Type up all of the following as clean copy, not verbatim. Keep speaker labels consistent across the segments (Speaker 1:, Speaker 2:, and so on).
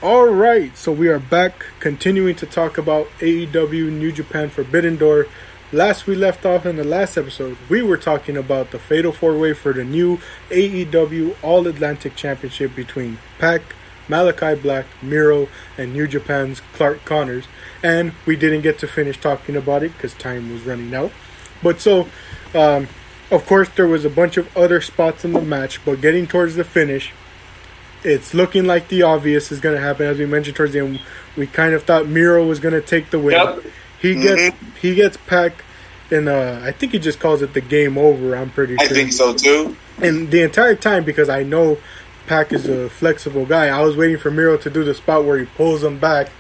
Speaker 1: All right, so we are back, continuing to talk about AEW New Japan Forbidden Door. Last we left off in the last episode, we were talking about the Fatal 4-Way for the new AEW All Atlantic Championship between PAC, Malachi Black, Miro, and New Japan's Clark Connors. And we didn't get to finish talking about it because time was running out. But so, of course, there was a bunch of other spots in the match, but getting towards the finish, it's looking like the obvious is going to happen. As we mentioned towards the end, we kind of thought Miro was going to take the win.
Speaker 2: Yep.
Speaker 1: He gets PAC, and I think he just calls it the game over. I'm pretty sure.
Speaker 2: I think so too.
Speaker 1: And the entire time, because I know PAC is a flexible guy, I was waiting for Miro to do the spot where he pulls him back,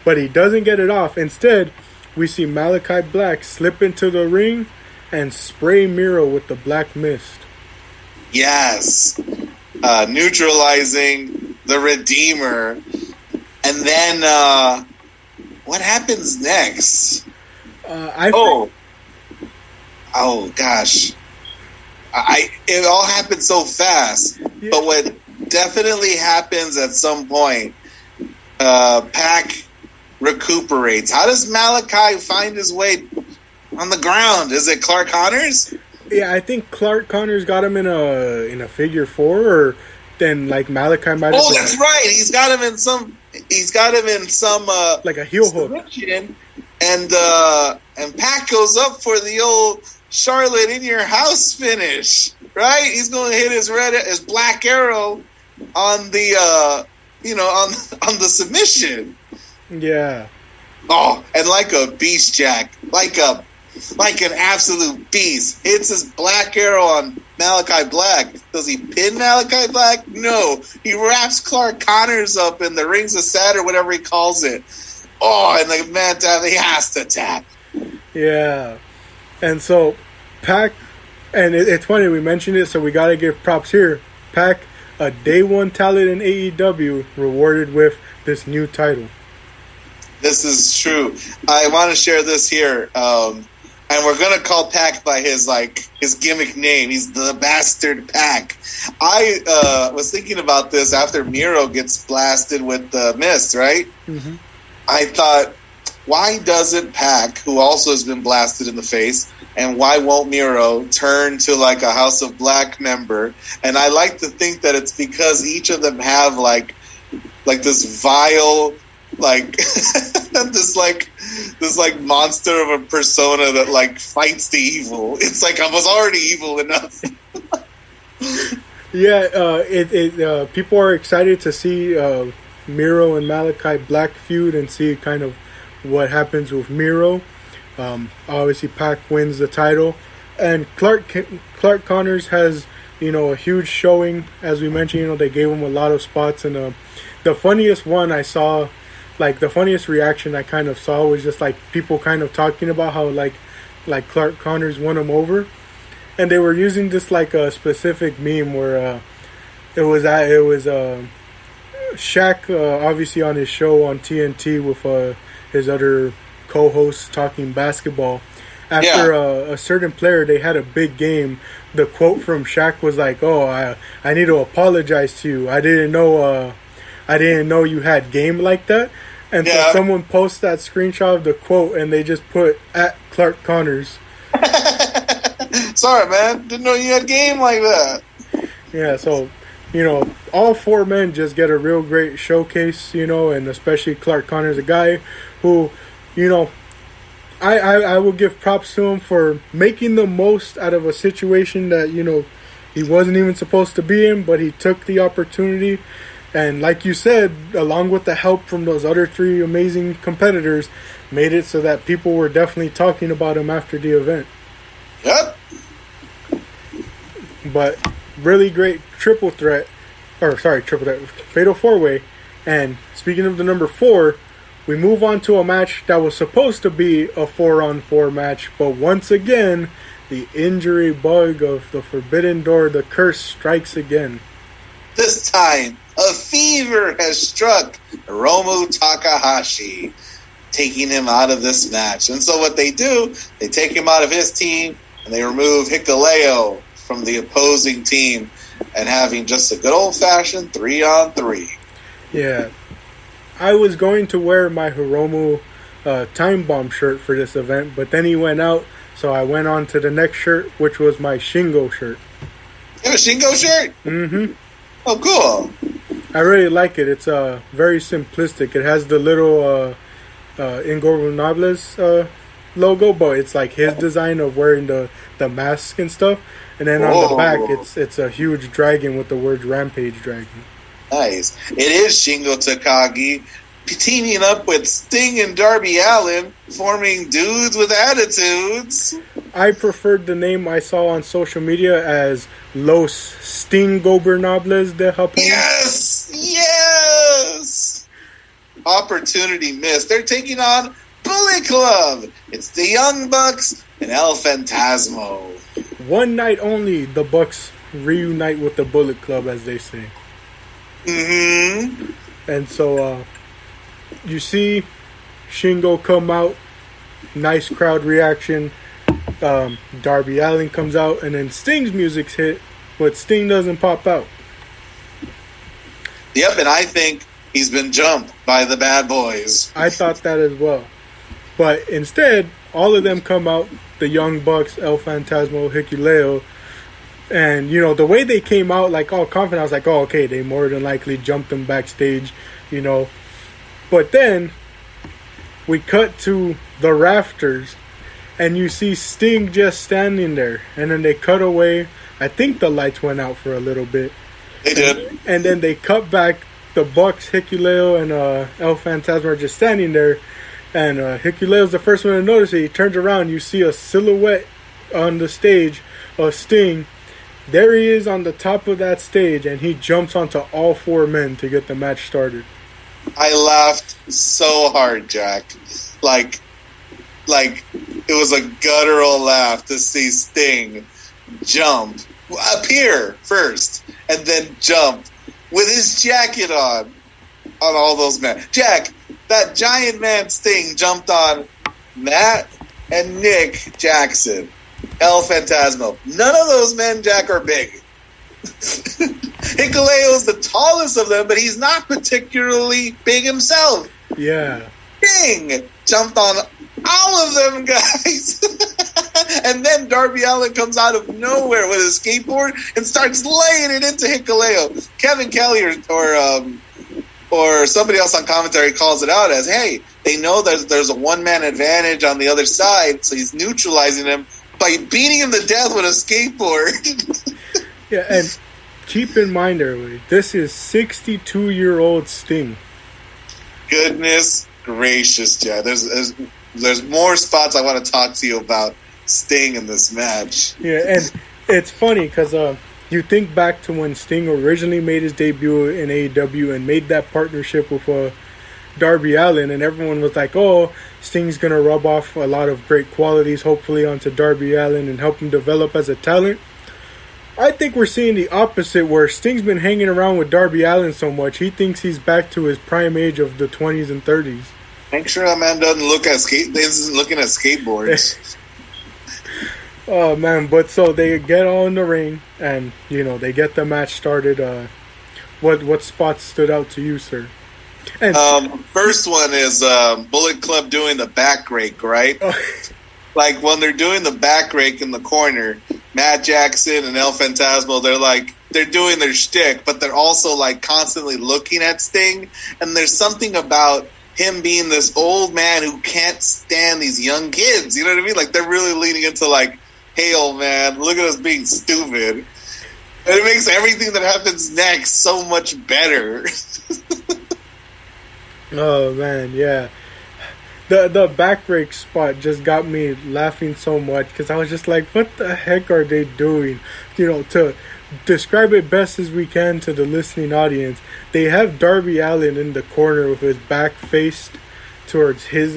Speaker 1: but he doesn't get it off. Instead, we see Malachi Black slip into the ring and spray Miro with the black mist.
Speaker 2: Yes. Neutralizing the Redeemer. And then, what happens next? Oh gosh. It all happened so fast. Yeah. But what definitely happens at some point, PAC recuperates. How does Malachi find his way on the ground? Is it Clark Connors?
Speaker 1: Yeah, I think Clark Connors got him in a figure four, or then like Malachi might have.
Speaker 2: Oh, that's right. He's got him in some
Speaker 1: like a heel hook.
Speaker 2: And PAC goes up for the old Charlotte in your house finish. Right? He's going to hit his black arrow on the on the submission.
Speaker 1: Yeah.
Speaker 2: Oh, and like a beast jack, like an absolute beast, hits his black arrow on Malachi Black. Does he pin Malachi Black? No. He wraps Clark Connors up in the Rings of Saturn, whatever he calls it. Oh, and the man he has to tap.
Speaker 1: Yeah. And so PAC, and it's funny we mentioned it, so we got to give props here. PAC, a day one talent in AEW, rewarded with this new title.
Speaker 2: This is true. I want to share this here. And we're going to call PAC by his gimmick name. He's the Bastard PAC. I was thinking about this after Miro gets blasted with the mist, right? Mm-hmm. I thought, why doesn't PAC, who also has been blasted in the face, and why won't Miro turn to like a House of Black member? And I like to think that it's because each of them have like this vile, this monster of a persona that like fights the evil. It's like I was already evil enough.
Speaker 1: Yeah, people are excited to see Miro and Malachi Black feud and see kind of what happens with Miro. Obviously, PAC wins the title, and Clark Connors has a huge showing. As we mentioned, they gave him a lot of spots, and the funniest one I saw. Like, the funniest reaction I kind of saw was just, like, people kind of talking about how, like Clark Connors won him over. And they were using this, like, a specific meme where it was Shaq, obviously, on his show on TNT with his other co-hosts talking basketball. After a certain player, they had a big game. The quote from Shaq was like, "Oh, I need to apologize to you. I didn't know you had game like that." And so someone posts that screenshot of the quote, and they just put at Clark Connors.
Speaker 2: Sorry, man. Didn't know you had game like that.
Speaker 1: Yeah, so, all four men just get a real great showcase, and especially Clark Connors, a guy who, I will give props to him for making the most out of a situation that, he wasn't even supposed to be in, but he took the opportunity. And like you said, along with the help from those other three amazing competitors, made it so that people were definitely talking about him after the event.
Speaker 2: Yep.
Speaker 1: But really great fatal 4-way. And speaking of the number 4, we move on to a match that was supposed to be a 4-on-4 match. But once again, the injury bug of the Forbidden Door, the curse, strikes again.
Speaker 2: This time, a fever has struck Hiromu Takahashi, taking him out of this match. And so what they do, they take him out of his team, and they remove Hikuleo from the opposing team, and having just a good old-fashioned 3-on-3.
Speaker 1: Yeah. I was going to wear my Hiromu Time Bomb shirt for this event, but then he went out, so I went on to the next shirt, which was my Shingo shirt.
Speaker 2: You have a Shingo shirt?
Speaker 1: Mm-hmm.
Speaker 2: Oh, cool.
Speaker 1: I really like it. It's very simplistic. It has the little Ingobernables logo, but it's like his design of wearing the mask and stuff. And then on the back, it's a huge dragon with the words Rampage Dragon.
Speaker 2: Nice. It is Shingo Takagi teaming up with Sting and Darby Allin, forming Dudes with Attitudes.
Speaker 1: I preferred the name I saw on social media as Los Stingobernables de Japón.
Speaker 2: Yes! Yes! Opportunity missed. They're taking on Bullet Club. It's the Young Bucks and El Phantasmo.
Speaker 1: One night only, the Bucks reunite with the Bullet Club, as they say.
Speaker 2: Mm-hmm.
Speaker 1: And so, you see Shingo come out. Nice crowd reaction. Darby Allin comes out, and then Sting's music's hit, but Sting doesn't pop out.
Speaker 2: Yep, and I think he's been jumped by the bad boys.
Speaker 1: I thought that as well. But instead, all of them come out, the Young Bucks, El Phantasmo, Hikuleo, and, you know, the way they came out, like, all confident, I was like, oh, okay, they more than likely jumped them backstage, you know. But then, we cut to the rafters, and you see Sting just standing there. And then they cut away. I think the lights went out for a little bit.
Speaker 2: They did.
Speaker 1: And then they cut back. The Bucks, Hikuleo, and El Phantasmo are just standing there. And Hikuleo's the first one to notice it. He turns around. You see a silhouette on the stage of Sting. There he is on the top of that stage. And he jumps onto all four men to get the match started.
Speaker 2: I laughed so hard, Jack. Like it was a guttural laugh to see Sting jump, appear first, and then jump with his jacket on all those men. Jack, that giant man Sting jumped on Matt and Nick Jackson, El Phantasmo. None of those men, Jack, are big. Hikuleo's the tallest of them, but he's not particularly big himself.
Speaker 1: Yeah.
Speaker 2: Sting jumped on all of them guys. And then Darby Allin comes out of nowhere with his skateboard and starts laying it into Hikuleo. Kevin Kelly or somebody else on commentary calls it out as, hey, they know there's a one-man advantage on the other side, so he's neutralizing him by beating him to death with a skateboard.
Speaker 1: Yeah, and keep in mind, everybody, this is 62-year-old Sting.
Speaker 2: Goodness gracious, Chad. There's more spots I want to talk to you about Sting in this match.
Speaker 1: Yeah, and it's funny because you think back to when Sting originally made his debut in AEW and made that partnership with Darby Allin, and everyone was like, oh, Sting's going to rub off a lot of great qualities, hopefully, onto Darby Allin and help him develop as a talent. I think we're seeing the opposite, where Sting's been hanging around with Darby Allin so much, he thinks he's back to his prime age of the 20s and 30s.
Speaker 2: Make sure that man doesn't isn't looking at skateboards.
Speaker 1: Oh, man, but so they get all in the ring, and, you know, they get the match started. What spots stood out to you, sir? And
Speaker 2: first one is Bullet Club doing the back rake, right? Like, when they're doing the back rake in the corner, Matt Jackson and El Phantasmo, they're doing their shtick, but they're also, like, constantly looking at Sting, and there's something about him being this old man who can't stand these young kids, you know what I mean? Like, they're really leaning into, like, hey, old man, look at us being stupid. And it makes everything that happens next so much better.
Speaker 1: Oh, man, yeah. The back rake spot just got me laughing so much because I was just like, what the heck are they doing? You know, to describe it best as we can to the listening audience, they have Darby Allin in the corner with his back faced towards his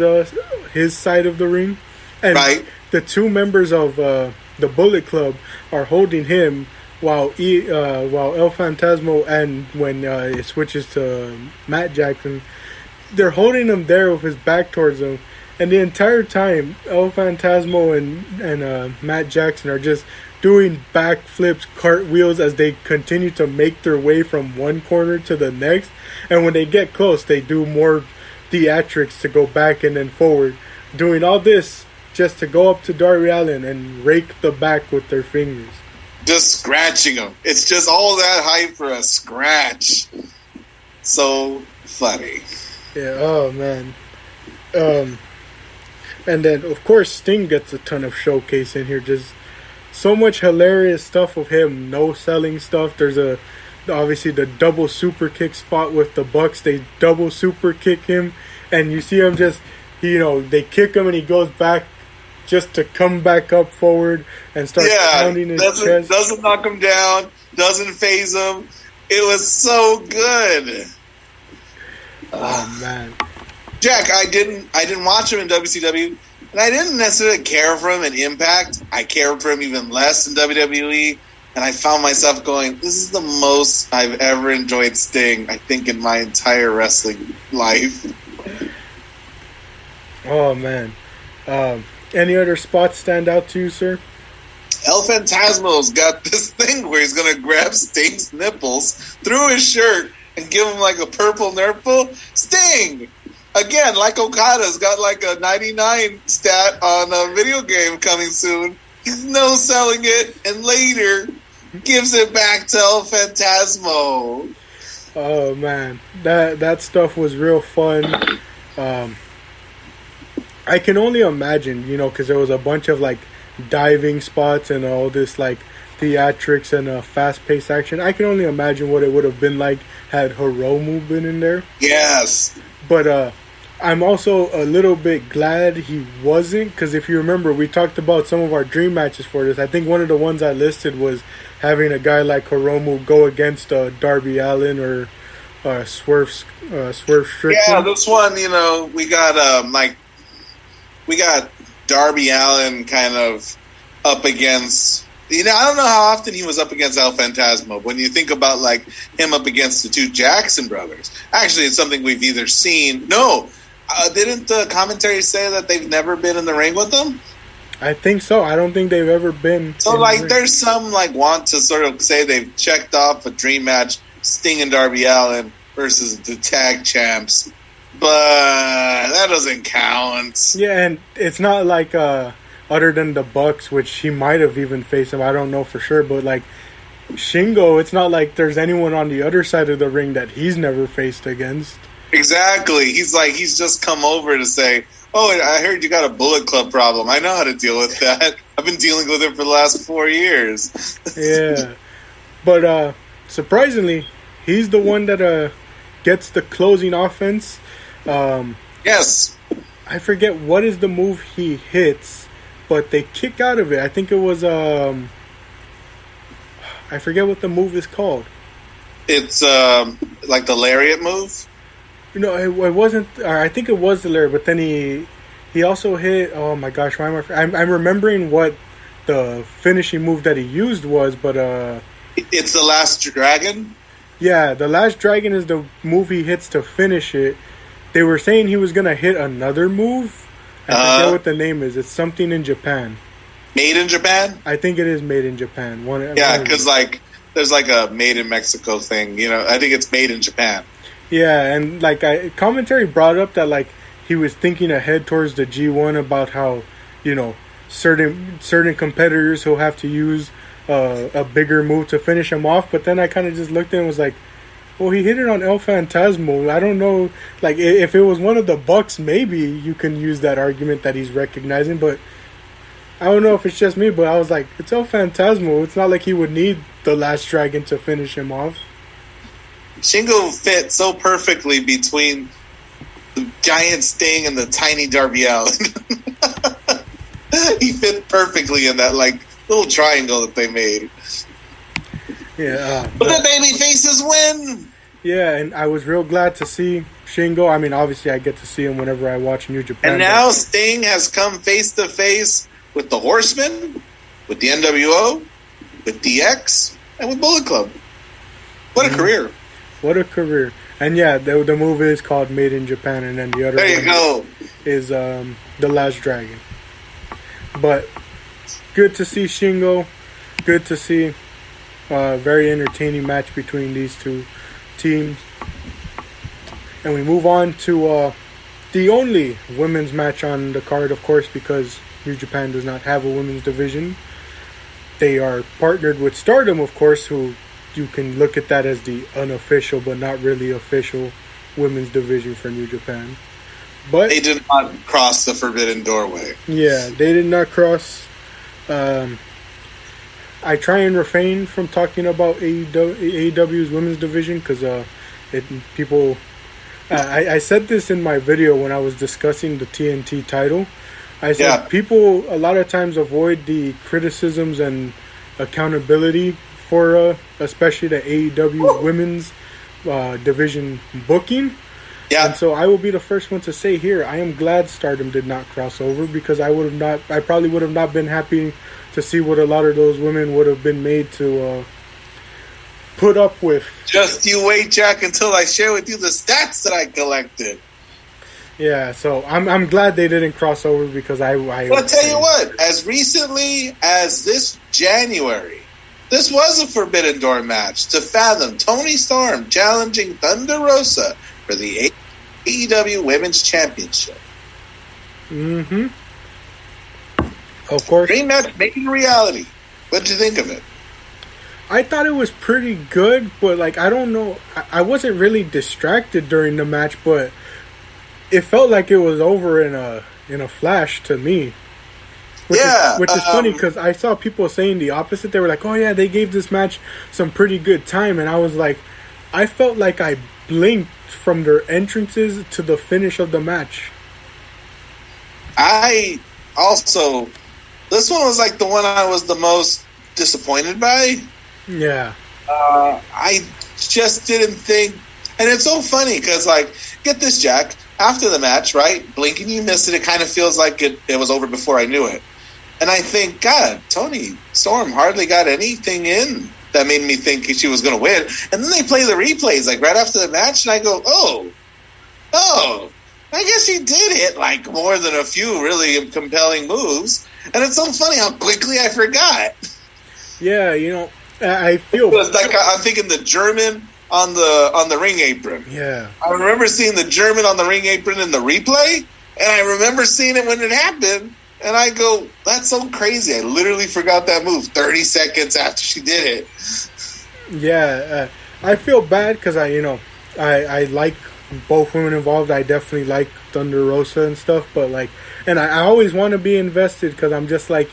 Speaker 1: side of the ring. And
Speaker 2: right.
Speaker 1: The two members of the Bullet Club are holding him while El Phantasmo and when it switches to Matt Jackson, they're holding him there with his back towards him, and the entire time El Phantasmo and Matt Jackson are just doing backflips, cartwheels as they continue to make their way from one corner to the next. And when they get close, they do more theatrics to go back and then forward. Doing all this just to go up to Darby Allin and rake the back with their fingers.
Speaker 2: Just scratching him. It's just all that hype for a scratch. So funny.
Speaker 1: Yeah, oh man. And then, of course, Sting gets a ton of showcase in here. Just so much hilarious stuff of him no-selling stuff. There's obviously the double super kick spot with the Bucks. They double super kick him. And you see him just, they kick him and he goes back just to come back up forward and start pounding his chest.
Speaker 2: Doesn't knock him down. Doesn't phase him. It was so good.
Speaker 1: Oh, man.
Speaker 2: Jack, I didn't watch him in WCW, and I didn't necessarily care for him in Impact. I cared for him even less in WWE, and I found myself going, this is the most I've ever enjoyed Sting, I think, in my entire wrestling life.
Speaker 1: Oh, man. Any other spots stand out to you, sir?
Speaker 2: El Phantasmo's got this thing where he's going to grab Sting's nipples through his shirt and give him like a purple nurple. Sting! Again, like Okada's got like a 99 stat on a video game coming soon. He's no-selling it, and later gives it back to El Phantasmo.
Speaker 1: Oh, man. That stuff was real fun. I can only imagine, because there was a bunch of, like, diving spots and all this, like, theatrics and fast-paced action. I can only imagine what it would have been like had Hiromu been in there.
Speaker 2: Yes.
Speaker 1: But I'm also a little bit glad he wasn't, because if you remember, we talked about some of our dream matches for this. I think one of the ones I listed was having a guy like Hiromu go against Darby Allin or Swerve Strickland.
Speaker 2: Yeah, this one, we got Darby Allin kind of up against... I don't know how often he was up against El Phantasmo. When you think about, like, him up against the two Jackson brothers. Actually, it's something we've either seen... No! Didn't the commentary say that they've never been in the ring with them?
Speaker 1: I think so. I don't think they've ever been.
Speaker 2: So, like, there's some, like, want to sort of say they've checked off a dream match, Sting and Darby Allin versus the tag champs. But that doesn't count.
Speaker 1: Yeah, and it's not like... other than the Bucks, which he might have even faced him, I don't know for sure, but like Shingo, it's not like there's anyone on the other side of the ring that he's never faced against.
Speaker 2: Exactly. He's just come over to say, oh, I heard you got a Bullet Club problem. I know how to deal with that. I've been dealing with it for the last 4 years.
Speaker 1: Yeah. But surprisingly, he's the one that gets the closing offense.
Speaker 2: Yes.
Speaker 1: I forget what is the move he hits, but they kick out of it. I think it was I forget what the move is called. It's
Speaker 2: like the lariat move?
Speaker 1: No, it wasn't. I think it was the lariat, but then he also hit. Oh my gosh, why am I'm remembering what the finishing move that he used was, but
Speaker 2: it's the Last Dragon.
Speaker 1: Yeah, the Last Dragon is the move he hits to finish it. They were saying he was gonna hit another move. I forget what the name is. It's something in Japan.
Speaker 2: Made in Japan?
Speaker 1: I think it is made in Japan.
Speaker 2: Yeah, because like there's like a made in Mexico thing. I think it's made in Japan.
Speaker 1: Yeah, and like commentary brought up that like he was thinking ahead towards the G1 about how certain competitors who'll have to use a bigger move to finish him off. But then I kind of just looked at it and was like, well, he hit it on El Phantasmo. I don't know. Like, if it was one of the Bucks, maybe you can use that argument that he's recognizing. But I don't know if it's just me, but I was like, it's El Phantasmo. It's not like he would need the Last Dragon to finish him off.
Speaker 2: Shingo fit so perfectly between the giant Sting and the tiny Darby Allin. He fit perfectly in that, like, little triangle that they made.
Speaker 1: Yeah,
Speaker 2: but the baby faces win.
Speaker 1: Yeah, and I was real glad to see Shingo. I mean, obviously, I get to see him whenever I watch New Japan.
Speaker 2: And now Sting has come face to face with the Horsemen, with the NWO, with DX, and with Bullet Club. What a career!
Speaker 1: What a career! And yeah, the movie is called Made in Japan, and then the other one is The Last Dragon. But good to see Shingo. good to see. Very entertaining match between these two teams. And we move on to the only women's match on the card, of course, because New Japan does not have a women's division. They are partnered with Stardom, of course, who you can look at that as the unofficial but not really official women's division for New Japan. But
Speaker 2: they did not cross the forbidden doorway.
Speaker 1: Yeah, they did not cross. I try and refrain from talking about AEW's women's division because people. I said this in my video when I was discussing the TNT title. I said people a lot of times avoid the criticisms and accountability for especially the AEW women's division booking. Yeah. And so I will be the first one to say here, I am glad Stardom did not cross over because I probably would have not been happy to see what a lot of those women would have been made to put up with.
Speaker 2: Just you wait, Jack, until I share with you the stats that I collected.
Speaker 1: Yeah, so I'm glad they didn't cross over because I'll
Speaker 2: tell you what, as recently as this January, this was a Forbidden Door match to Fathom Toni Storm challenging Thunder Rosa for the AEW Women's Championship.
Speaker 1: Mm-hmm. Of course.
Speaker 2: Dream match making reality. What did you think of it?
Speaker 1: I thought it was pretty good, but I don't know. I wasn't really distracted during the match, but it felt like it was over in a flash to me. Which is funny because I saw people saying the opposite. They were like, "Oh yeah, they gave this match some pretty good time," and I was like, I felt like I blinked from their entrances to the finish of the match.
Speaker 2: I also, this one was the one I was the most disappointed by.
Speaker 1: Yeah.
Speaker 2: I just didn't think, and it's so funny because get this, Jack. After the match, right? Blink and you missed it. It kind of feels like it was over before I knew it. And I think, God, Toni Storm hardly got anything in that made me think she was going to win. And then they play the replays right after the match, and I go, oh, I guess she did hit more than a few really compelling moves. And it's so funny how quickly I forgot.
Speaker 1: Yeah, I feel
Speaker 2: I'm thinking the German on the ring apron.
Speaker 1: Yeah.
Speaker 2: I remember seeing the German on the ring apron in the replay, and I remember seeing it when it happened, and I go, that's so crazy. I literally forgot that move 30 seconds after she did it.
Speaker 1: Yeah, I feel bad because I like both women involved. I definitely like Thunder Rosa and stuff, but and I always want to be invested because I'm just I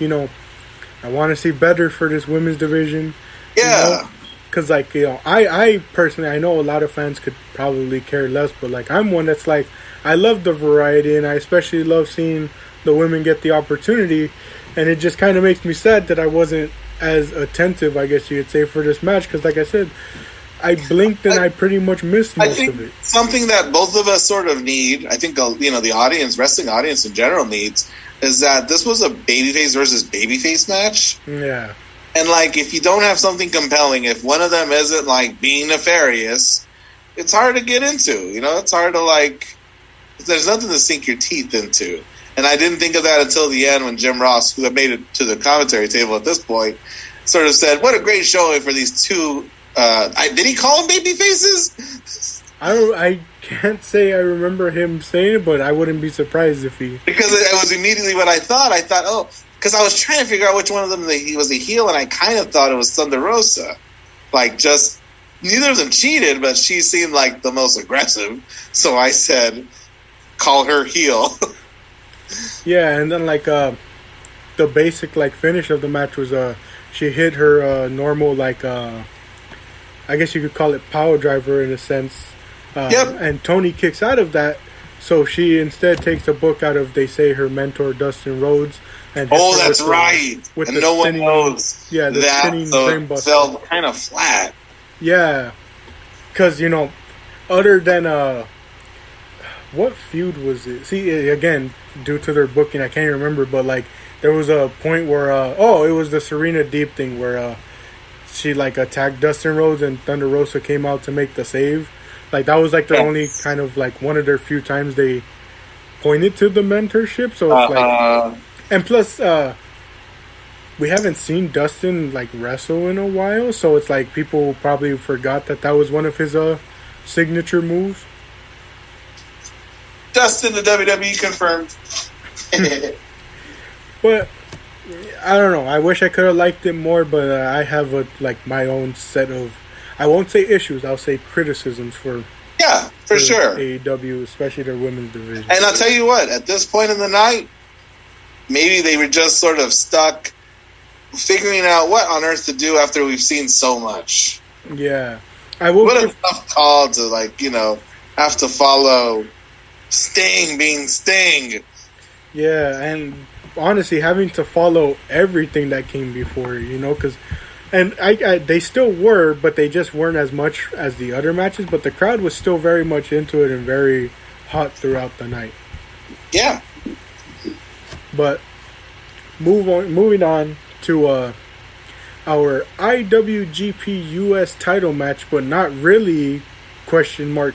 Speaker 1: want to see better for this women's division.
Speaker 2: Yeah.
Speaker 1: Because, I personally, I know a lot of fans could probably care less, but, I'm one that's, I love the variety, and I especially love seeing the women get the opportunity, and it just kind of makes me sad that I wasn't as attentive, I guess you could say, for this match, because, like I said, I blinked and I pretty much missed most of it.
Speaker 2: Something that both of us sort of need, I think, the audience, wrestling audience in general needs, is that this was a babyface versus babyface match.
Speaker 1: Yeah.
Speaker 2: And, if you don't have something compelling, if one of them isn't, being nefarious, it's hard to get into. It's hard to, there's nothing to sink your teeth into. And I didn't think of that until the end when Jim Ross, who had made it to the commentary table at this point, sort of said, what a great showing for these two. Did he call them baby faces?
Speaker 1: I can't say I remember him saying it, but I wouldn't be surprised if he...
Speaker 2: Because it was immediately what I thought. I thought, because I was trying to figure out which one of them he was a heel, and I kind of thought it was Thunder Rosa. Neither of them cheated, but she seemed like the most aggressive. So I said, call her heel.
Speaker 1: Yeah, and then the basic finish of the match was she hit her normal I guess you could call it power driver in a sense.
Speaker 2: Yep.
Speaker 1: And Toni kicks out of that, so she instead takes a book out of, they say, her mentor Dustin Rhodes. And
Speaker 2: that's right.
Speaker 1: With
Speaker 2: and no one knows.
Speaker 1: Yeah, the spinning frame buster
Speaker 2: fell kind of flat.
Speaker 1: Yeah, because other than what feud was it? See, again, due to their booking, I can't remember. But there was a point where it was the Serena Deeb thing where she attacked Dustin Rhodes and Thunder Rosa came out to make the save. That was the only kind of one of their few times they pointed to the mentorship. So it's and plus, we haven't seen Dustin like wrestle in a while, so it's like people probably forgot that was one of his signature moves.
Speaker 2: Dustin, the WWE confirmed.
Speaker 1: But I don't know. I wish I could have liked it more, but I have my own set of, I won't say issues, I'll say criticisms for
Speaker 2: sure.
Speaker 1: AEW, especially their women's division.
Speaker 2: And I'll tell you what, at this point in the night, maybe they were just sort of stuck figuring out what on earth to do after we've seen so much.
Speaker 1: Yeah. I will.
Speaker 2: What a tough call to, have to follow Sting being Sting.
Speaker 1: Yeah, and honestly, having to follow everything that came before, because... And they still were, but they just weren't as much as the other matches. But the crowd was still very much into it and very hot throughout the night.
Speaker 2: Yeah.
Speaker 1: But moving on to our IWGP US title match, but not really, question mark.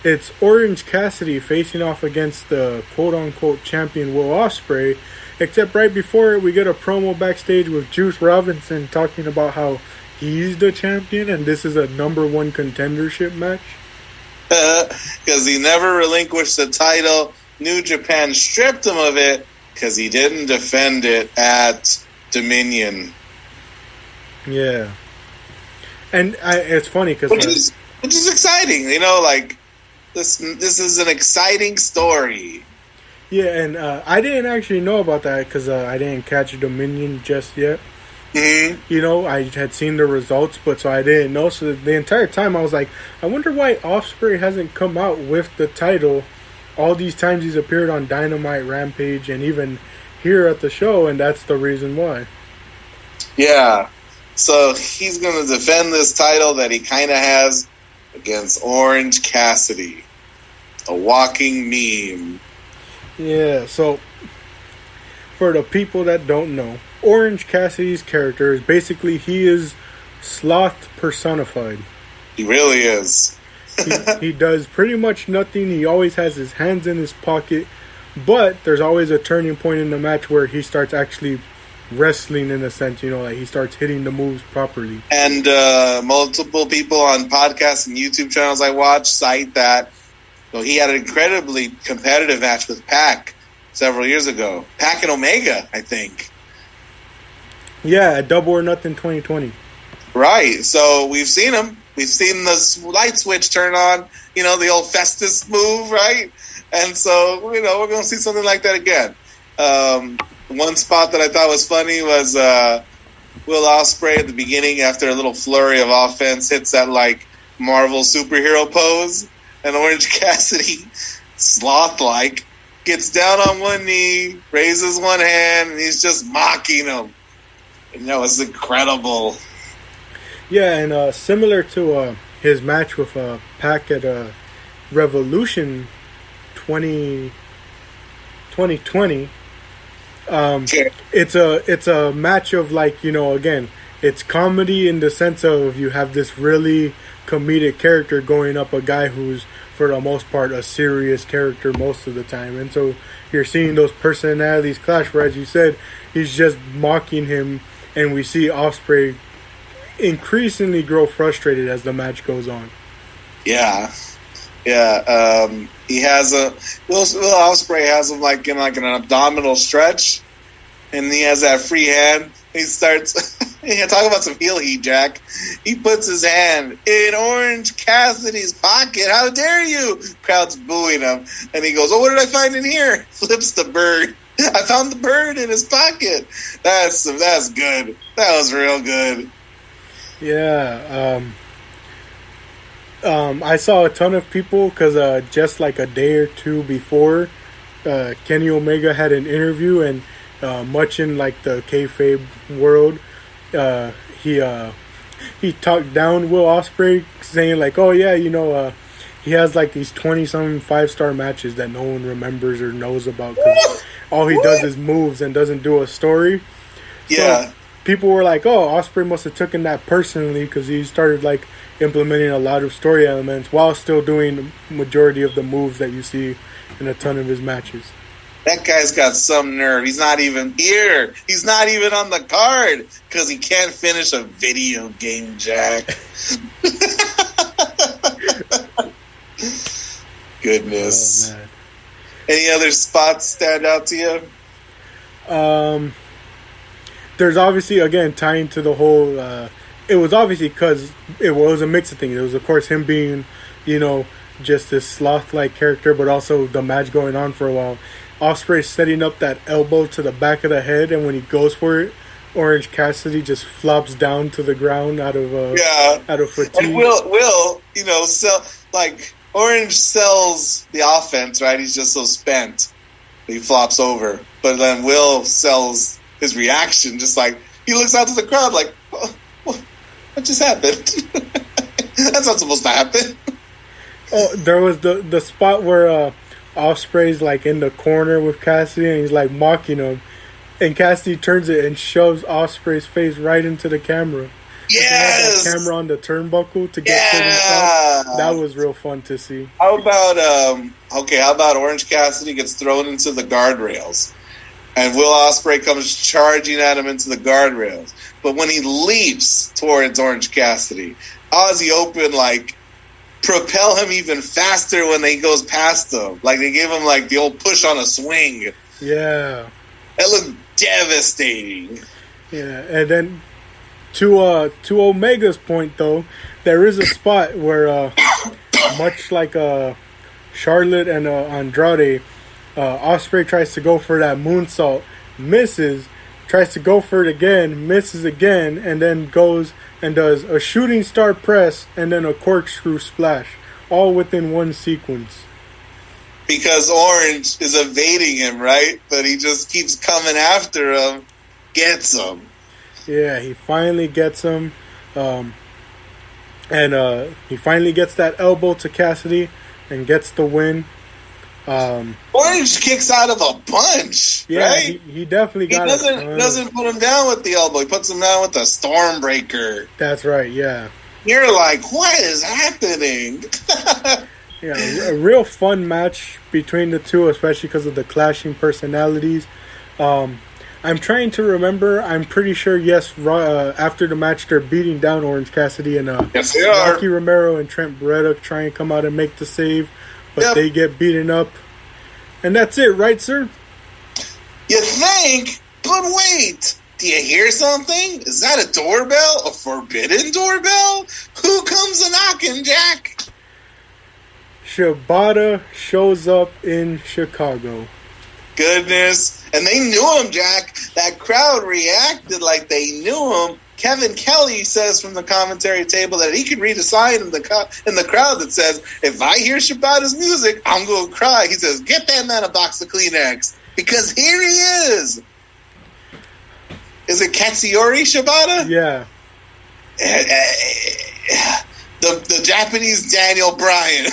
Speaker 1: It's Orange Cassidy facing off against the quote-unquote champion Will Ospreay. Except right before it, we get a promo backstage with Juice Robinson talking about how he's the champion and this is a number one contendership match.
Speaker 2: Because he never relinquished the title. New Japan stripped him of it because he didn't defend it at Dominion.
Speaker 1: Yeah. And it's funny because...
Speaker 2: Which is exciting, this is an exciting story.
Speaker 1: Yeah, and I didn't actually know about that because I didn't catch Dominion just yet.
Speaker 2: Mm-hmm.
Speaker 1: I had seen the results, but so I didn't know. So the entire time I was like, I wonder why Ospreay hasn't come out with the title all these times he's appeared on Dynamite, Rampage, and even here at the show, and that's the reason why.
Speaker 2: Yeah. So he's going to defend this title that he kind of has against Orange Cassidy, a walking meme.
Speaker 1: Yeah, so for the people that don't know, Orange Cassidy's character is basically, he is sloth personified.
Speaker 2: He really is.
Speaker 1: he does pretty much nothing. He always has his hands in his pocket, but there's always a turning point in the match where he starts actually wrestling in a sense, he starts hitting the moves properly.
Speaker 2: And multiple people on podcasts and YouTube channels I watch cite that he had an incredibly competitive match with Pac several years ago. Pac and Omega, I think.
Speaker 1: Yeah, at Double or Nothing 2020.
Speaker 2: Right. So we've seen him. We've seen the light switch turn on, the old Festus move, right? And so, we're going to see something like that again. One spot that I thought was funny was Will Ospreay at the beginning, after a little flurry of offense, hits that, Marvel superhero pose. And Orange Cassidy, sloth-like, gets down on one knee, raises one hand, and he's just mocking him. And that was incredible.
Speaker 1: Yeah, and similar to his match with Pac at Revolution 2020, it's a match of again, it's comedy in the sense of you have this really comedic character going up a guy who's for the most part a serious character most of the time, and so you're seeing those personalities clash where, as you said, he's just mocking him, and we see Ospreay increasingly grow frustrated as the match goes on.
Speaker 2: Yeah. He has Will Ospreay has him in an abdominal stretch, and he has that free hand. He starts talk about some heel heat, Jack. He puts his hand in Orange Cassidy's pocket. How dare you? Crowd's booing him, and he goes, "Oh, what did I find in here?" Flips the bird. I found the bird in his pocket. That's good. That was real good.
Speaker 1: Yeah. I saw a ton of people because just like a day or two before, Kenny Omega had an interview, and much in the kayfabe world, he talked down Will Ospreay, saying "Oh yeah, he has these 20-some 5-star matches that no one remembers or knows about because all he does is moves and doesn't do a story."
Speaker 2: Yeah.
Speaker 1: So people were like, "Oh, Ospreay must have taken that personally because he started implementing a lot of story elements while still doing the majority of the moves that you see in a ton of his matches."
Speaker 2: That guy's got some nerve. He's not even here. He's not even on the card because he can't finish a video game, Jack. Goodness.
Speaker 1: Oh, man.
Speaker 2: Any other spots stand out to you?
Speaker 1: There's obviously, again, tying to the whole... it was obviously because it was a mix of things. It was, of course, him being, just this sloth-like character, but also the match going on for a while. Ospreay setting up that elbow to the back of the head, and when he goes for it, Orange Cassidy just flops down to the ground out of fatigue.
Speaker 2: And Will, Orange sells the offense, right? He's just so spent. He flops over. But then Will sells his reaction, just like, he looks out to the crowd like, what just happened? That's not supposed to happen.
Speaker 1: Oh, there was the spot where Ospreay's like in the corner with Cassidy, and he's like mocking him. And Cassidy turns it and shoves Ospreay's face right into the camera.
Speaker 2: Yes!
Speaker 1: That camera on the turnbuckle to get certain shots. That was real fun to see.
Speaker 2: How about Orange Cassidy gets thrown into the guardrails, and Will Ospreay comes charging at him into the guardrails. But when he leaps towards Orange Cassidy, Aussie Open propel him even faster when he goes past them. Like they give him the old push on a swing.
Speaker 1: Yeah.
Speaker 2: It looked devastating.
Speaker 1: Yeah, and then to Omega's point though, there is a spot where much like Charlotte and Andrade, Ospreay tries to go for that moonsault, misses, tries to go for it again, misses again, and then goes and does a shooting star press and then a corkscrew splash, all within one sequence.
Speaker 2: Because Orange is evading him, right? But he just keeps coming after him, gets him.
Speaker 1: Yeah, he finally gets him. And he finally gets that elbow to Cassidy and gets the win.
Speaker 2: Orange kicks out of a bunch,
Speaker 1: yeah,
Speaker 2: right?
Speaker 1: He definitely got
Speaker 2: it. He doesn't put him down with the elbow. He puts him down with the Stormbreaker.
Speaker 1: That's right, yeah.
Speaker 2: You're like, what is happening?
Speaker 1: Yeah, a real fun match between the two, especially because of the clashing personalities. I'm trying to remember. I'm pretty sure, yes, after the match, they're beating down Orange Cassidy, and
Speaker 2: yes, they are.
Speaker 1: Rocky Romero and Trent Beretta try and come out and make the save, but they get beaten up. And that's it, right, sir?
Speaker 2: You think? But wait. Do you hear something? Is that a doorbell? A forbidden doorbell? Who comes a-knocking, Jack?
Speaker 1: Shibata shows up in Chicago.
Speaker 2: Goodness. And they knew him, Jack. That crowd reacted like they knew him. Kevin Kelly says from the commentary table that he can read a sign in the crowd that says, if I hear Shibata's music, I'm going to cry. He says, get that man a box of Kleenex. Because here he is. Is it Katsuyori Shibata?
Speaker 1: Yeah.
Speaker 2: The Japanese Daniel Bryan.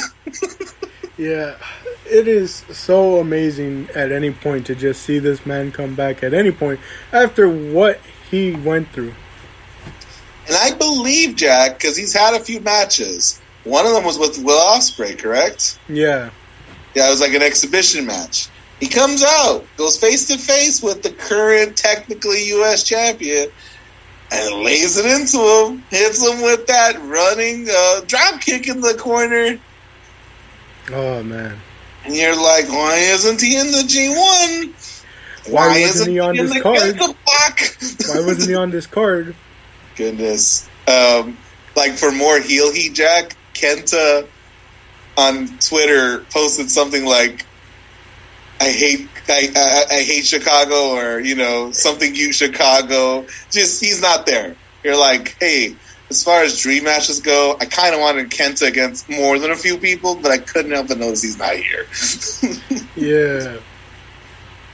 Speaker 1: Yeah. It is so amazing at any point to just see this man come back at any point after what he went through.
Speaker 2: And I believe, Jack, because he's had a few matches. One of them was with Will Ospreay, correct?
Speaker 1: Yeah.
Speaker 2: Yeah, it was like an exhibition match. He comes out, goes face-to-face with the current, technically, U.S. champion, and lays it into him. Hits him with that running drop kick in the corner.
Speaker 1: Oh, man.
Speaker 2: And you're like, why isn't he in the G1?
Speaker 1: Why wasn't he on this card? Why wasn't he on this card?
Speaker 2: Goodness. For more heel heat, Jack, Kenta on Twitter posted something like, I hate Chicago, or, something you Chicago. Just, he's not there. You're like, hey, as far as dream matches go, I kind of wanted Kenta against more than a few people, but I couldn't help but notice he's not here.
Speaker 1: Yeah.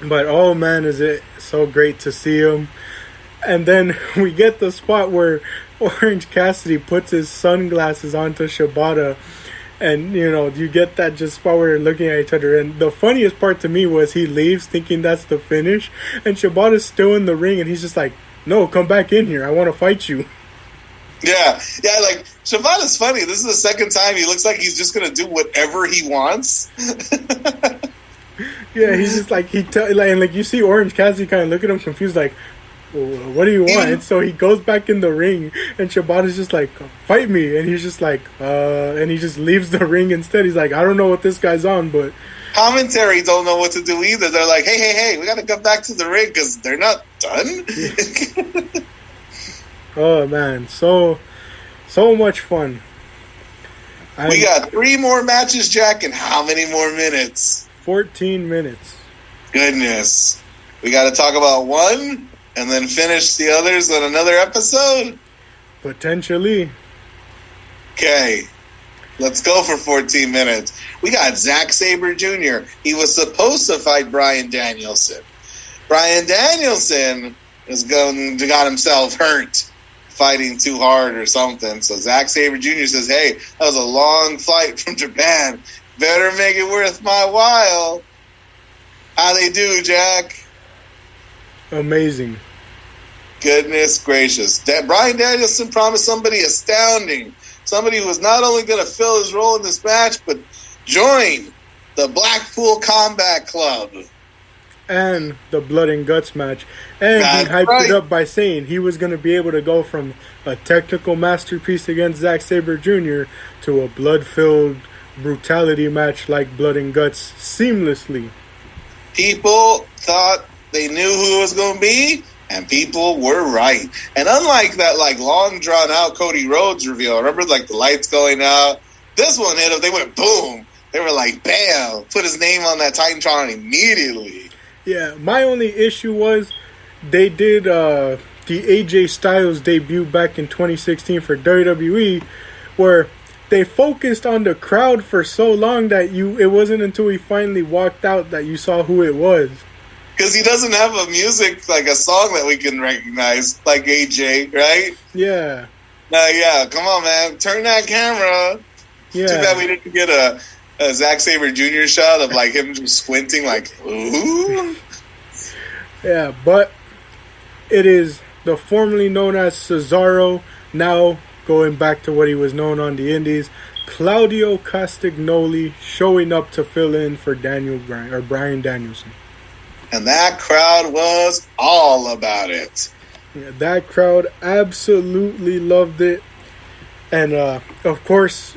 Speaker 1: But, oh man, is it so great to see him. And then we get the spot where Orange Cassidy puts his sunglasses onto Shibata. And, you get that just spot where they're looking at each other. And the funniest part to me was he leaves thinking that's the finish. And Shibata's still in the ring. And he's just like, no, come back in here. I want to fight you.
Speaker 2: Yeah, Shibata's funny. This is the second time he looks like he's just going to do whatever he wants.
Speaker 1: Yeah, he's just like and like you see Orange Cassidy kind of look at him confused, like, well, "What do you want?" And so he goes back in the ring, and Shibata's just like, "Fight me," and he's just like, and he just leaves the ring instead. He's like, "I don't know what this guy's on, but."
Speaker 2: Commentary don't know what to do either. They're like, hey, we got to come back to the ring because they're not done.
Speaker 1: Oh man, so much fun.
Speaker 2: We got 3 more matches, Jack, and how many more minutes?
Speaker 1: 14 minutes.
Speaker 2: Goodness. We got to talk about one and then finish the others on another episode?
Speaker 1: Potentially.
Speaker 2: Okay. Let's go for 14 minutes. We got Zack Sabre Jr. He was supposed to fight Bryan Danielson. Bryan Danielson got himself hurt fighting too hard or something. So Zack Sabre Jr. says, hey, that was a long flight from Japan. Better make it worth my while. How they do, Jack?
Speaker 1: Amazing.
Speaker 2: Goodness gracious. Bryan Danielson promised somebody astounding. Somebody who was not only going to fill his role in this match, but join the Blackpool Combat Club.
Speaker 1: And the Blood and Guts match. And he hyped it up by saying he was going to be able to go from a technical masterpiece against Zack Sabre Jr. to a blood-filled brutality match like Blood and Guts seamlessly.
Speaker 2: People thought they knew who it was going to be, and people were right. And unlike that long drawn-out Cody Rhodes reveal, remember the lights going out? This one hit him. They went boom. They were like, bam, put his name on that Titantron immediately.
Speaker 1: Yeah, my only issue was they did the AJ Styles debut back in 2016 for WWE, where they focused on the crowd for so long that it wasn't until he finally walked out that you saw who it was.
Speaker 2: Because he doesn't have a music, a song that we can recognize, like AJ, right?
Speaker 1: Yeah.
Speaker 2: Yeah, come on, man. Turn that camera.
Speaker 1: Yeah.
Speaker 2: Too bad we didn't get a Zack Sabre Jr. shot of him just squinting ooh.
Speaker 1: Yeah, but it is the formerly known as Cesaro, now going back to what he was known on the indies, Claudio Castagnoli, showing up to fill in for Bryan Danielson.
Speaker 2: And that crowd was all about it.
Speaker 1: Yeah, that crowd absolutely loved it. And of course,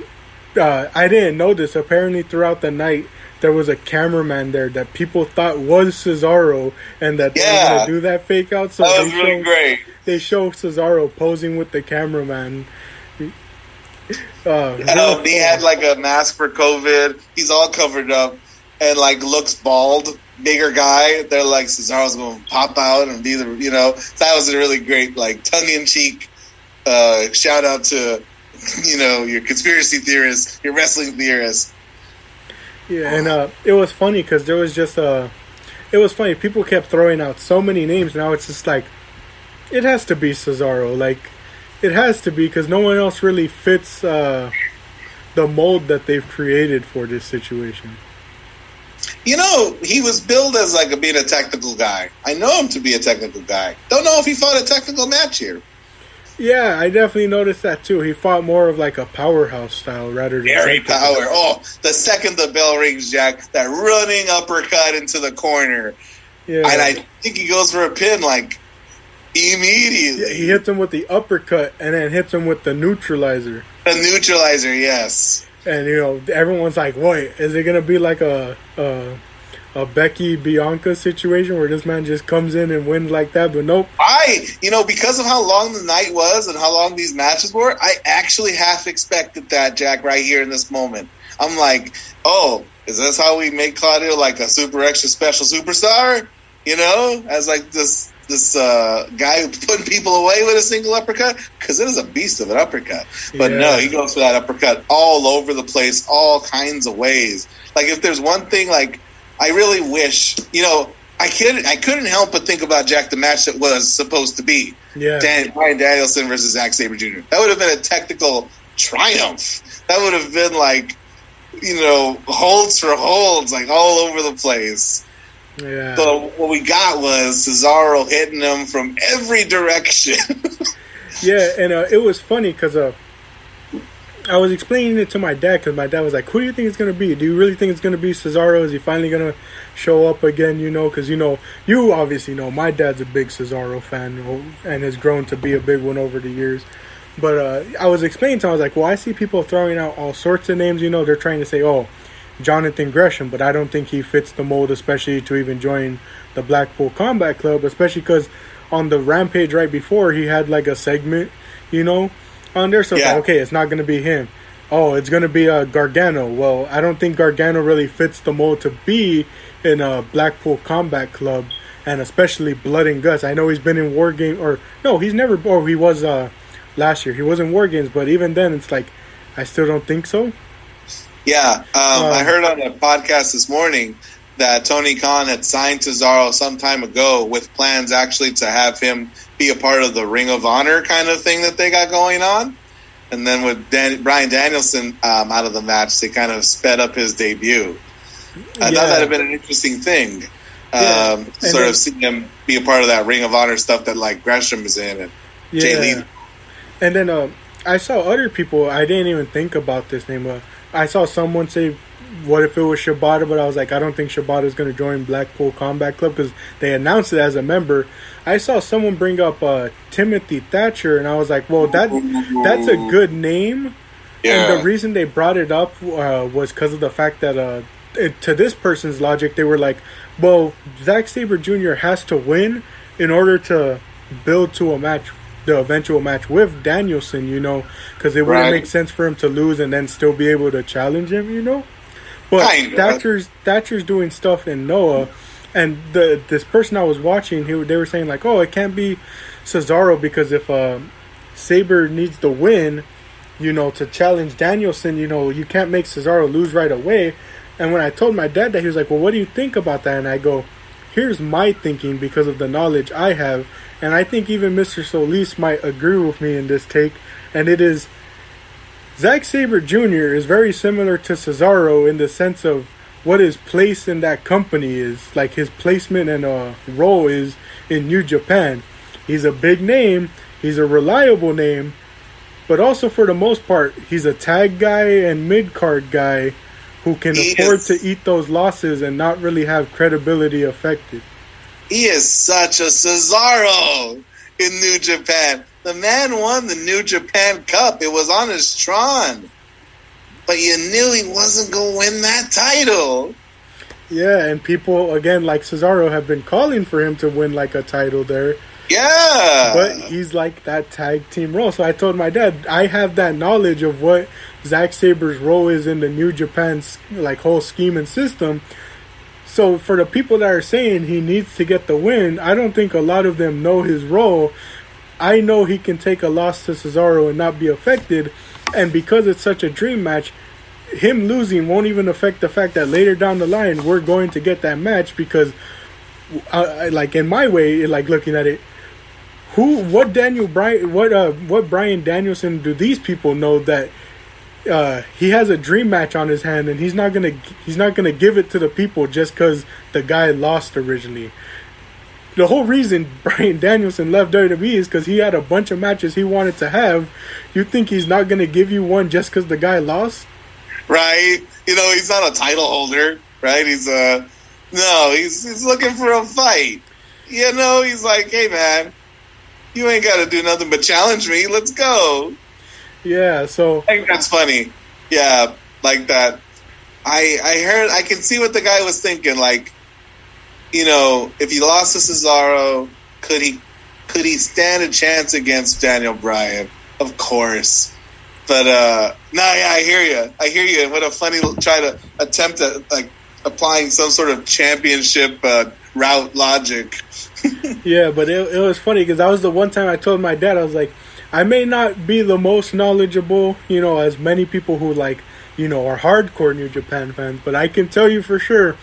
Speaker 1: I didn't know this. Apparently, throughout the night, there was a cameraman there that people thought was Cesaro, and that they were going to do that fake out. So
Speaker 2: that was really great.
Speaker 1: They show Cesaro posing with the cameraman.
Speaker 2: He had a mask for COVID. He's all covered up and looks bald. Bigger guy. They're like, Cesaro's going to pop out and be that was a really great tongue-in-cheek shout out to your conspiracy theorists, your wrestling theorists.
Speaker 1: Yeah, and it was funny because there was just it was funny. People kept throwing out so many names. Now it's just it has to be Cesaro. It has to be because no one else really fits the mold that they've created for this situation.
Speaker 2: He was billed as being a technical guy. I know him to be a technical guy. Don't know if he fought a technical match here.
Speaker 1: Yeah, I definitely noticed that too. He fought more of a powerhouse style rather than
Speaker 2: very power. Oh, the second the bell rings, Jack, that running uppercut into the corner. Yeah. And I think he goes for a pin immediately.
Speaker 1: Yeah, he hits him with the uppercut and then hits him with the neutralizer.
Speaker 2: The neutralizer, yes.
Speaker 1: And everyone's like, "Wait, is it gonna be a Becky Bianca situation where this man just comes in and wins like that?" But nope.
Speaker 2: Because of how long the night was and how long these matches were, I actually half expected that, Jack, right here in this moment. I'm like, oh, is this how we make Claudio a super extra special superstar? As this guy putting people away with a single uppercut? Because it is a beast of an uppercut. But no, he goes for that uppercut all over the place, all kinds of ways. If there's one thing, I really wish, I couldn't help but think about, Jack, the match that was supposed to be.
Speaker 1: Yeah.
Speaker 2: Bryan Danielson versus Zack Sabre Jr. That would have been a technical triumph. That would have been holds for holds, all over the place.
Speaker 1: Yeah.
Speaker 2: So what we got was Cesaro hitting him from every direction.
Speaker 1: Yeah, and it was funny because I was explaining it to my dad because my dad was like, "Who do you think it's gonna be? Do you really think it's gonna be Cesaro? Is he finally gonna show up again? You know, because you obviously know my dad's a big Cesaro fan and has grown to be a big one over the years." But I was explaining to him, I was like, "Well, I see people throwing out all sorts of names. They're trying to say, oh, Jonathan Gresham, but I don't think he fits the mold, especially to even join the Blackpool Combat Club, especially because on the Rampage right before he had like a segment, on there. So it's like, okay, it's not going to be him. Oh, it's going to be Gargano. Well, I don't think Gargano really fits the mold to be in a Blackpool Combat Club, and especially Blood and Guts. I know he's been in War Games, or no, he's never. Or he was last year. He was in War Games, but even then, it's like I still don't think so.
Speaker 2: Yeah, I heard on a podcast this morning that Tony Khan had signed Cesaro some time ago with plans actually to have him be a part of the Ring of Honor kind of thing that they got going on. And then with Bryan Danielson out of the match, they kind of sped up his debut. I thought that had been an interesting thing. Sort of seeing him be a part of that Ring of Honor stuff that like Gresham is in and Jay Lee.
Speaker 1: And then I saw other people, I didn't even think about this name. I saw someone say, what if it was Shibata? But I was like, I don't think Shibata is going to join Blackpool Combat Club because they announced it as a member. I saw someone bring up Timothy Thatcher, and I was like, well, that's a good name. Yeah. And the reason they brought it up was because of the fact that, to this person's logic, they were like, well, Zack Sabre Jr. has to win in order to build to a match, the eventual match with Danielson, because it wouldn't make sense for him to lose and then still be able to challenge him, But Thatcher's doing stuff in Noah, and this person I was watching, they were saying like, oh, it can't be Cesaro because if Sabre needs to win, to challenge Danielson, you can't make Cesaro lose right away. And when I told my dad that, he was like, well, what do you think about that? And I go, here's my thinking because of the knowledge I have, and I think even Mr. Solis might agree with me in this take, and it is Zack Sabre Jr. is very similar to Cesaro in the sense of what his place in that company is, like his placement and role is in New Japan. He's a big name, he's a reliable name, but also for the most part, he's a tag guy and mid-card guy who can afford to eat those losses and not really have credibility affected.
Speaker 2: He is such a Cesaro in New Japan. The man won the New Japan Cup. It was on his Tron. But you knew he wasn't going to win that title.
Speaker 1: Yeah, and people, again, like Cesaro, have been calling for him to win like a title there.
Speaker 2: Yeah.
Speaker 1: But he's like that tag team role. So I told my dad, I have that knowledge of what Zack Sabre's role is in the New Japan's like whole scheme and system. So for the people that are saying he needs to get the win, I don't think a lot of them know his role. I know he can take a loss to Cesaro and not be affected. And because it's such a dream match, him losing won't even affect the fact that later down the line, we're going to get that match because, like in my way, like looking at it, what Bryan Danielson do these people know that he has a dream match on his hand and he's not gonna give it to the people just because the guy lost originally. The whole reason Bryan Danielson left WWE is because he had a bunch of matches he wanted to have. You think he's not gonna give you one just because the guy lost?
Speaker 2: Right. He's not a title holder, right? He's looking for a fight. He's like, hey man, you ain't got to do nothing but challenge me. Let's go.
Speaker 1: Yeah, so
Speaker 2: I think that's funny. Yeah, like that. I can see what the guy was thinking. Like, if he lost to Cesaro, could he stand a chance against Daniel Bryan? Of course. But I hear you. And what a funny try to attempt at like applying some sort of championship route logic.
Speaker 1: Yeah, but it was funny because that was the one time I told my dad, I was like, I may not be the most knowledgeable, as many people who are hardcore New Japan fans, but I can tell you for sure,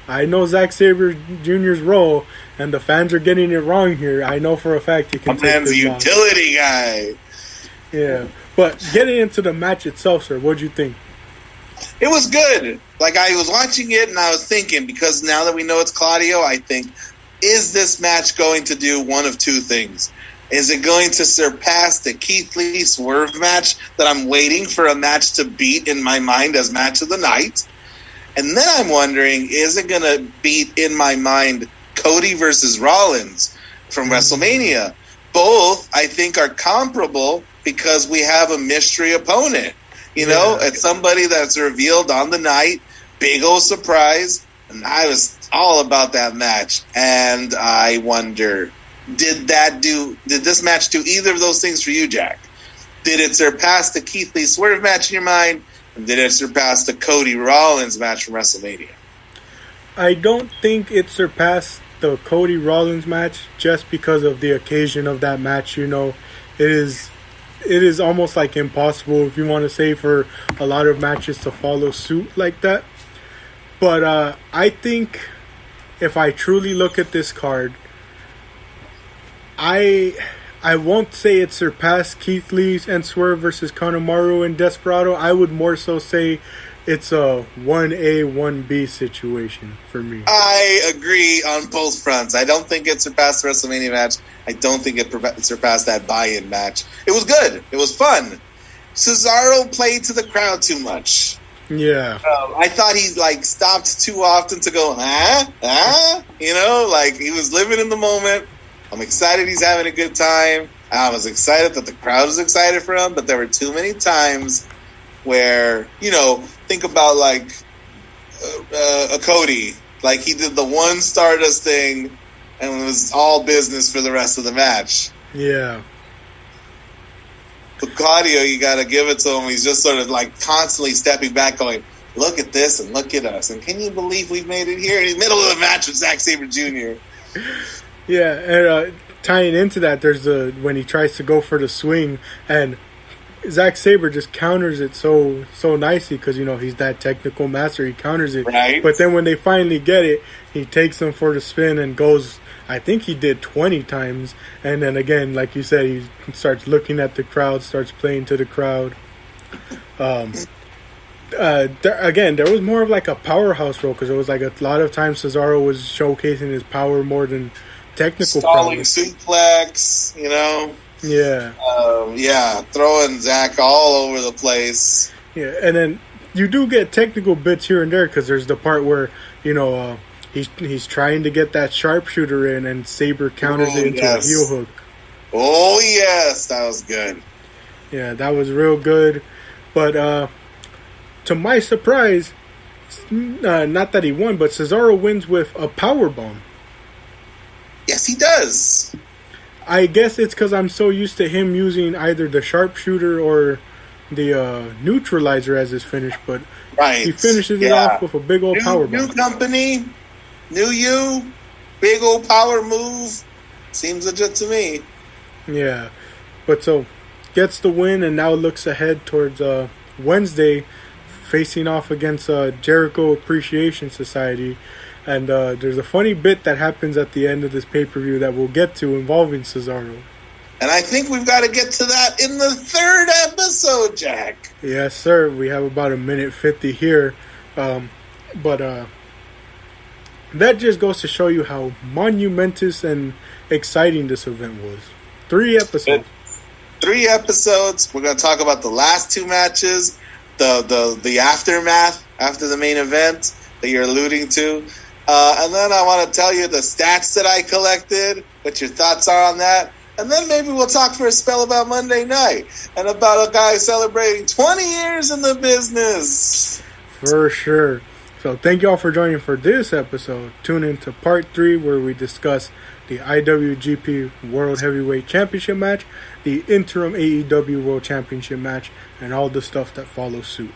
Speaker 1: I know Zack Sabre Jr.'s role, and the fans are getting it wrong here. I know for a fact he can take
Speaker 2: man's
Speaker 1: this
Speaker 2: a utility guy.
Speaker 1: Yeah, but getting into the match itself, sir, what'd you think?
Speaker 2: It was good. Like, I was watching it and I was thinking, because now that we know it's Claudio, I think, is this match going to do one of two things? Is it going to surpass the Keith Lee Swerve match that I'm waiting for a match to beat in my mind as match of the night? And then I'm wondering, is it going to beat in my mind Cody versus Rollins from WrestleMania? Both, I think, are comparable because we have a mystery opponent. It's somebody that's revealed on the night. Big old surprise. And I was all about that match. And I wonder, did this match do either of those things for you, Jack? Did it surpass the Keith Lee Swerve match in your mind? And did it surpass the Cody Rollins match from WrestleMania?
Speaker 1: I don't think it surpassed the Cody Rollins match just because of the occasion of that match. It is almost like impossible, if you want to say, for a lot of matches to follow suit like that. But I think if I truly look at this card, I won't say it surpassed Keith Lee's and Swerve versus Kanemaru and Desperado. I would more so say it's a 1A, 1B situation for me.
Speaker 2: I agree on both fronts. I don't think it surpassed the WrestleMania match. I don't think it surpassed that buy-in match. It was good. It was fun. Cesaro played to the crowd too much.
Speaker 1: Yeah.
Speaker 2: I thought he stopped too often to go, he was living in the moment. I'm excited he's having a good time. I was excited that the crowd was excited for him, but there were too many times where, think about a Cody. He did the one Stardust thing and it was all business for the rest of the match.
Speaker 1: Yeah.
Speaker 2: But Claudio, you got to give it to him. He's just sort of constantly stepping back going, look at this and look at us. And can you believe we've made it here? In the middle of the match with Zack Sabre Jr.
Speaker 1: Yeah, and tying into that, there's when he tries to go for the swing, and Zack Sabre just counters it so nicely because, he's that technical master. He counters it.
Speaker 2: Right.
Speaker 1: But then when they finally get it, he takes them for the spin and goes, I think he did 20 times. And then again, like you said, he starts looking at the crowd, starts playing to the crowd. There was more of a powerhouse role because it was a lot of times Cesaro was showcasing his power more than technical
Speaker 2: stalling
Speaker 1: prowess.
Speaker 2: suplex,
Speaker 1: Yeah.
Speaker 2: Throwing Zach all over the place.
Speaker 1: Yeah, and then you do get technical bits here and there because there's the part where, he's trying to get that sharpshooter in and Sabre counters it into a heel hook.
Speaker 2: Oh, yes, that was good.
Speaker 1: Yeah, that was real good. But to my surprise, not that he won, but Cesaro wins with a powerbomb.
Speaker 2: Yes, he does.
Speaker 1: I guess it's because I'm so used to him using either the sharpshooter or the neutralizer as his finish, but he finishes it off with a big old powerbomb.
Speaker 2: New company, new you, big old power move. Seems legit to me.
Speaker 1: Yeah, but so gets the win and now looks ahead towards Wednesday, facing off against Jericho Appreciation Society. And there's a funny bit that happens at the end of this pay-per-view that we'll get to involving Cesaro.
Speaker 2: And I think we've got to get to that in the third episode, Jack.
Speaker 1: Yes, sir. We have about 1:50 here. But that just goes to show you how monumentous and exciting this event was. 3 episodes.
Speaker 2: 3 episodes. We're going to talk about the last 2 matches, the aftermath after the main event that you're alluding to. And then I want to tell you the stats that I collected, what your thoughts are on that. And then maybe we'll talk for a spell about Monday night and about a guy celebrating 20 years in the business.
Speaker 1: For sure. So thank you all for joining for this episode. Tune in to part 3 where we discuss the IWGP World Heavyweight Championship match, the interim AEW World Championship match, and all the stuff that follows suit.